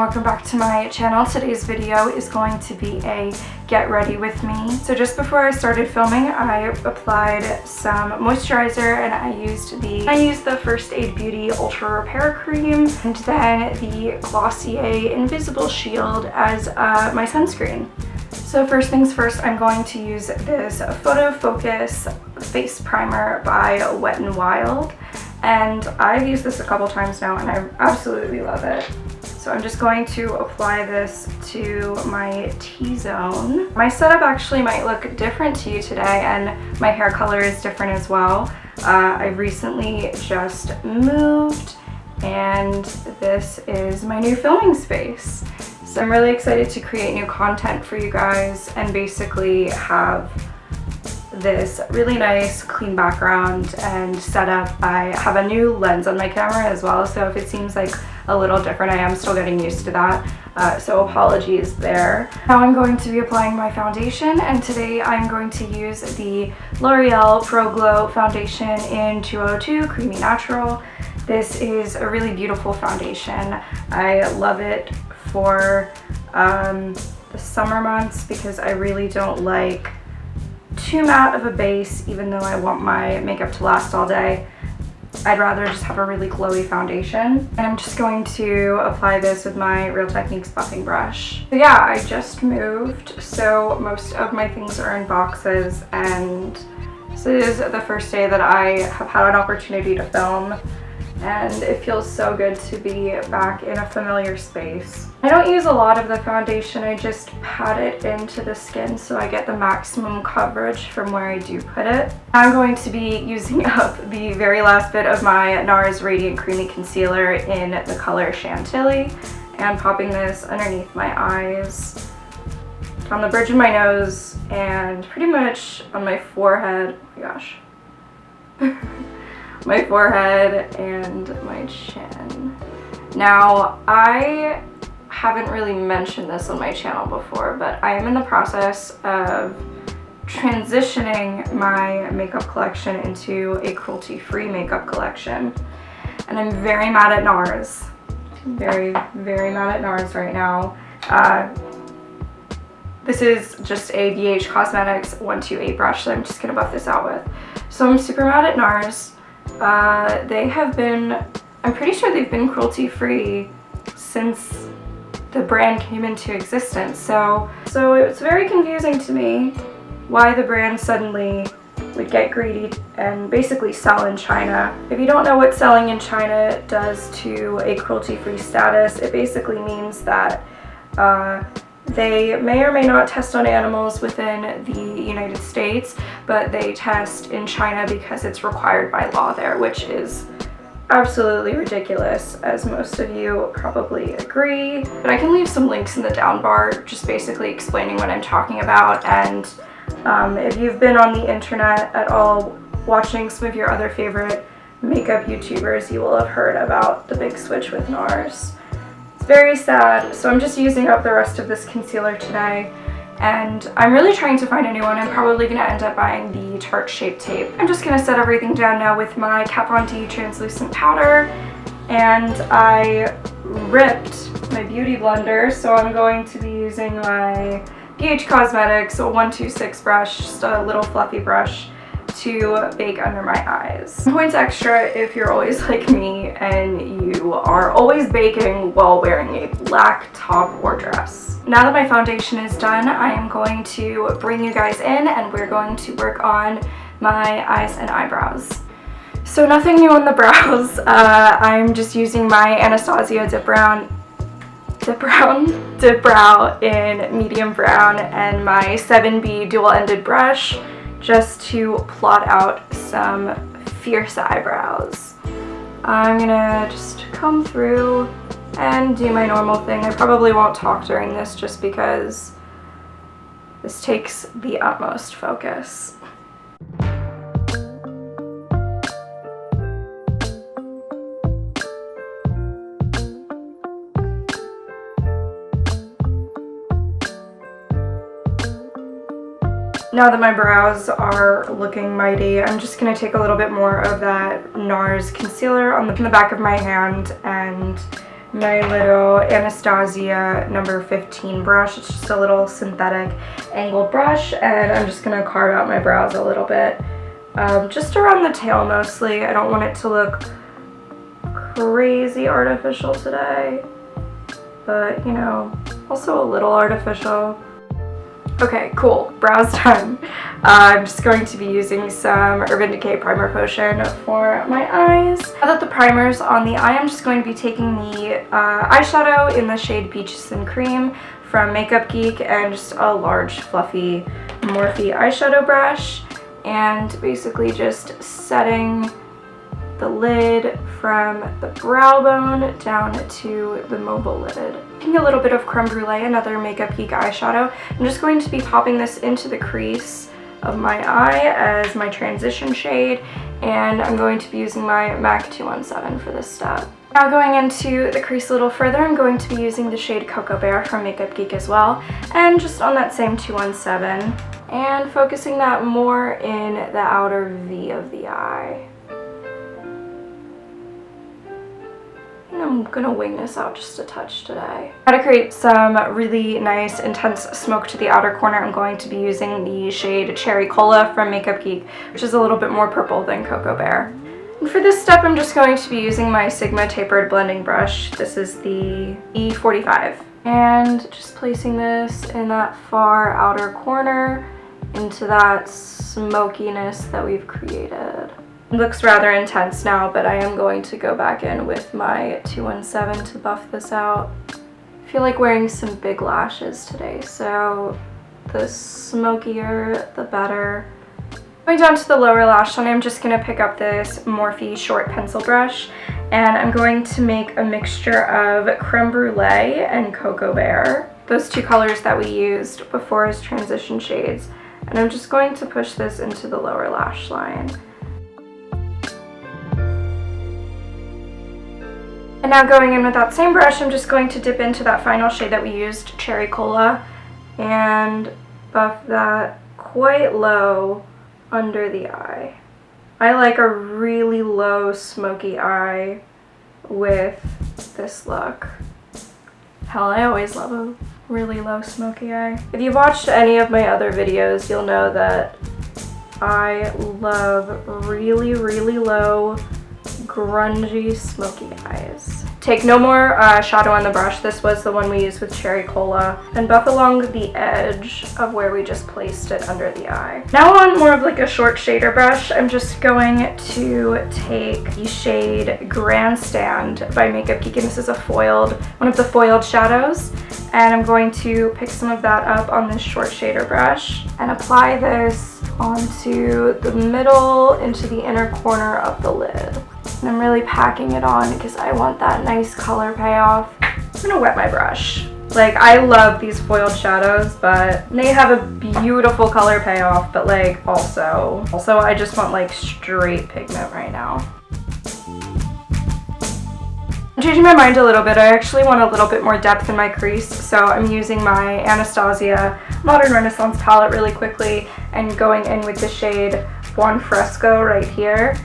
welcome back to my channel. Today's video is going to be a get ready with me. So just before I started filming, I applied some moisturizer and I used the First Aid Beauty Ultra Repair Cream and then the Glossier Invisible Shield as my sunscreen. So first things first, I'm going to use this Photo Focus Face Primer by Wet n Wild. And I've used this a couple times now and I absolutely love it. So I'm just going to apply this to my T-zone. My setup actually might look different to you today and my hair color is different as well. I recently just moved and this is my new filming space. So I'm really excited to create new content for you guys and basically have this really nice clean background and setup. I have a new lens on my camera as well, so if it seems like a little different, I am still getting used to that, so apologies there. Now I'm going to be applying my foundation, and today I'm going to use the L'Oreal Pro Glow foundation in 202 Creamy Natural. This is a really beautiful foundation. I love it for the summer months because I really don't like too matte of a base, even though I want my makeup to last all day. I'd rather just have a really glowy foundation. And I'm just going to apply this with my Real Techniques buffing brush. So yeah, I just moved, so most of my things are in boxes, and this is the first day that I have had an opportunity to film, and it feels so good to be back in a familiar space. I don't use a lot of the foundation, I just pat it into the skin so I get the maximum coverage from where I do put it. I'm going to be using up the very last bit of my Nars Radiant Creamy Concealer in the color Chantilly and popping this underneath my eyes, on the bridge of my nose, and pretty much on my forehead. Oh my gosh. My forehead and my chin. Now, I haven't really mentioned this on my channel before, but I am in the process of transitioning my makeup collection into a cruelty-free makeup collection. And I'm very mad at Nars. Very, very mad at Nars right now. This is just a BH Cosmetics 128 brush that I'm just gonna buff this out with. So I'm super mad at Nars. They have been, I'm pretty sure they've been cruelty-free since the brand came into existence. So it's very confusing to me why the brand suddenly would get greedy and basically sell in China. If you don't know what selling in China does to a cruelty-free status, it basically means that they may or may not test on animals within the United States, but they test in China because it's required by law there, which is absolutely ridiculous, as most of you probably agree. But I can leave some links in the down bar just basically explaining what I'm talking about, and if you've been on the internet at all watching some of your other favorite makeup YouTubers, you will have heard about the big switch with Nars. Very sad, so I'm just using up the rest of this concealer today, and I'm really trying to find a new one. I'm probably going to end up buying the Tarte Shape Tape. I'm just going to set everything down now with my Kat Von D translucent powder, and I ripped my beauty blender, so I'm going to be using my BH Cosmetics 126 brush, just a little fluffy brush, to bake under my eyes. Points extra if you're always like me and you are always baking while wearing a black top or dress. Now that my foundation is done, I am going to bring you guys in and we're going to work on my eyes and eyebrows. So nothing new on the brows. I'm just using my Anastasia Dip Brow in medium brown and my 7B dual-ended brush, just to plot out some fierce eyebrows. I'm gonna just comb through and do my normal thing. I probably won't talk during this just because this takes the utmost focus. Now that my brows are looking mighty, I'm just going to take a little bit more of that Nars concealer on the back of my hand and my little Anastasia number 15 brush. It's just a little synthetic angled brush, and I'm just gonna carve out my brows a little bit. Just around the tail mostly. I don't want it to look crazy artificial today, but you know, also a little artificial. Okay, cool, brows done. I'm just going to be using some Urban Decay Primer Potion for my eyes. Now that the primer's on the eye, I'm just going to be taking the eyeshadow in the shade Peaches and Cream from Geek and just a large fluffy Morphe eyeshadow brush, and basically just setting the lid from the brow bone down to the mobile lid. Taking a little bit of Creme Brulee, another Geek eyeshadow. I'm just going to be popping this into the crease of my eye as my transition shade, and I'm going to be using my MAC 217 for this step. Now going into the crease a little further, I'm going to be using the shade Cocoa Bear from Geek as well, and just on that same 217, and focusing that more in the outer V of the eye. I'm gonna wing this out just a touch today. Now to create some really nice intense smoke to the outer corner, I'm going to be using the shade Cherry Cola from Geek, which is a little bit more purple than Cocoa Bear. And for this step, I'm just going to be using my Sigma tapered blending brush. This is the E45. And just placing this in that far outer corner into that smokiness that we've created. It looks rather intense now, but I am going to go back in with my 217 to buff this out. I feel like wearing some big lashes today, so the smokier, the better. Going down to the lower lash line, I'm just going to pick up this Morphe short pencil brush, and I'm going to make a mixture of Creme Brulee and Cocoa Bear, those two colors that we used before as transition shades, and I'm just going to push this into the lower lash line. And now going in with that same brush, I'm just going to dip into that final shade that we used, Cherry Cola, and buff that quite low under the eye. I like a really low smoky eye with this look. Hell, I always love a really low smoky eye. If you've watched any of my other videos, you'll know that I love really, really low grungy smoky eyes. Take no more shadow on the brush. This was the one we used with Cherry Cola, and buff along the edge of where we just placed it under the eye. Now on more of like a short shader brush, I'm just going to take the shade Grandstand by Geek, and this is a foiled, one of the foiled shadows, and I'm going to pick some of that up on this short shader brush and apply this onto the middle, into the inner corner of the lid. And I'm really packing it on because I want that nice color payoff. I'm gonna wet my brush. Like, I love these foiled shadows, but they have a beautiful color payoff, but like also I just want like straight pigment right now. I'm changing my mind a little bit. I actually want a little bit more depth in my crease, so I'm using my Anastasia Modern Renaissance palette really quickly and going in with the shade Buon Fresco right here.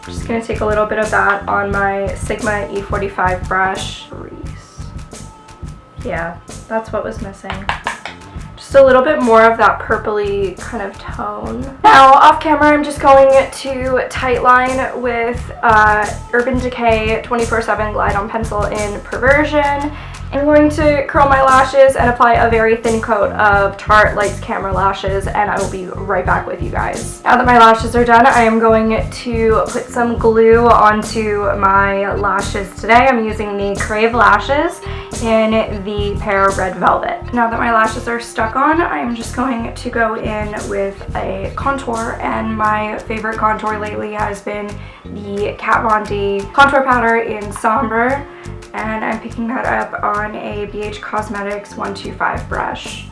I'm just going to take a little bit of that on my Sigma E45 brush. Yeah, that's what was missing. Just a little bit more of that purpley kind of tone. Now, off camera, I'm just going to tightline with Urban Decay 24/7 Glide On Pencil in Perversion. I'm going to curl my lashes and apply a very thin coat of Tarte Lights Camera Lashes, and I will be right back with you guys. Now that my lashes are done, I am going to put some glue onto my lashes today. I'm using the Crave lashes in the Pear Red Velvet. Now that my lashes are stuck on, I'm just going to go in with a contour, and my favorite contour lately has been the Kat Von D contour powder in Sombre, and I'm picking that up on a BH Cosmetics 125 brush.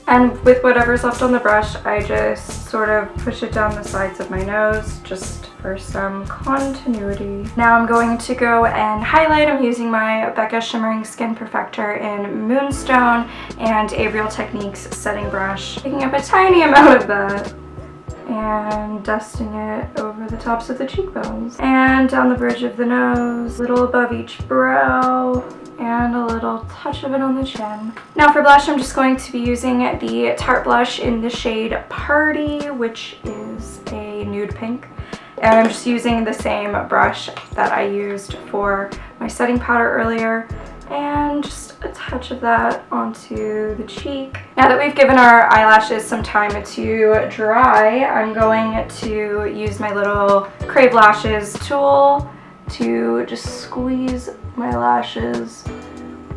And with whatever's left on the brush, I just sort of push it down the sides of my nose just for some continuity. Now I'm going to go and highlight. I'm using my Becca Shimmering Skin Perfector in Moonstone and a Real Techniques setting brush. Picking up a tiny amount of that and dusting it over the tops of the cheekbones and down the bridge of the nose, a little above each brow, and a little touch of it on the chin. Now for blush, I'm just going to be using the Tarte blush in the shade Paaarty, which is a nude pink. And I'm just using the same brush that I used for my setting powder earlier, and just a touch of that onto the cheek. Now that we've given our eyelashes some time to dry, I'm going to use my little Crave lashes tool to just squeeze my lashes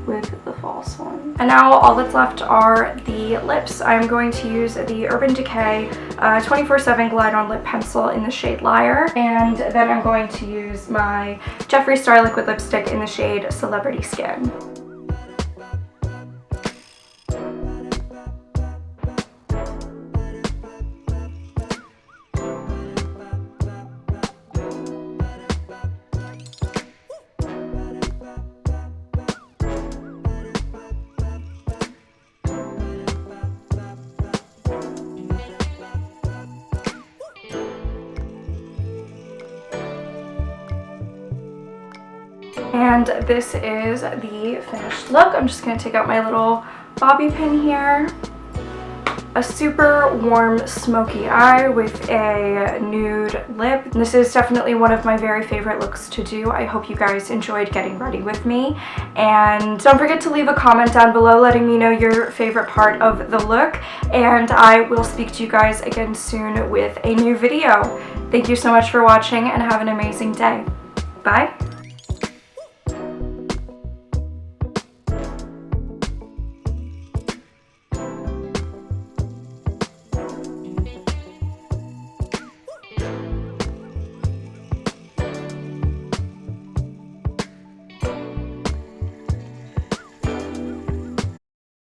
with the false one. And now all that's left are the lips. I'm going to use the Urban Decay 24/7 Glide On Lip Pencil in the shade Liar, and then I'm going to use my Jeffree Star Liquid Lipstick in the shade Celebrity Skin. And this is the finished look. I'm just going to take out my little bobby pin here. A super warm smoky eye with a nude lip. This is definitely one of my very favorite looks to do. I hope you guys enjoyed getting ready with me. And don't forget to leave a comment down below letting me know your favorite part of the look. And I will speak to you guys again soon with a new video. Thank you so much for watching and have an amazing day. Bye.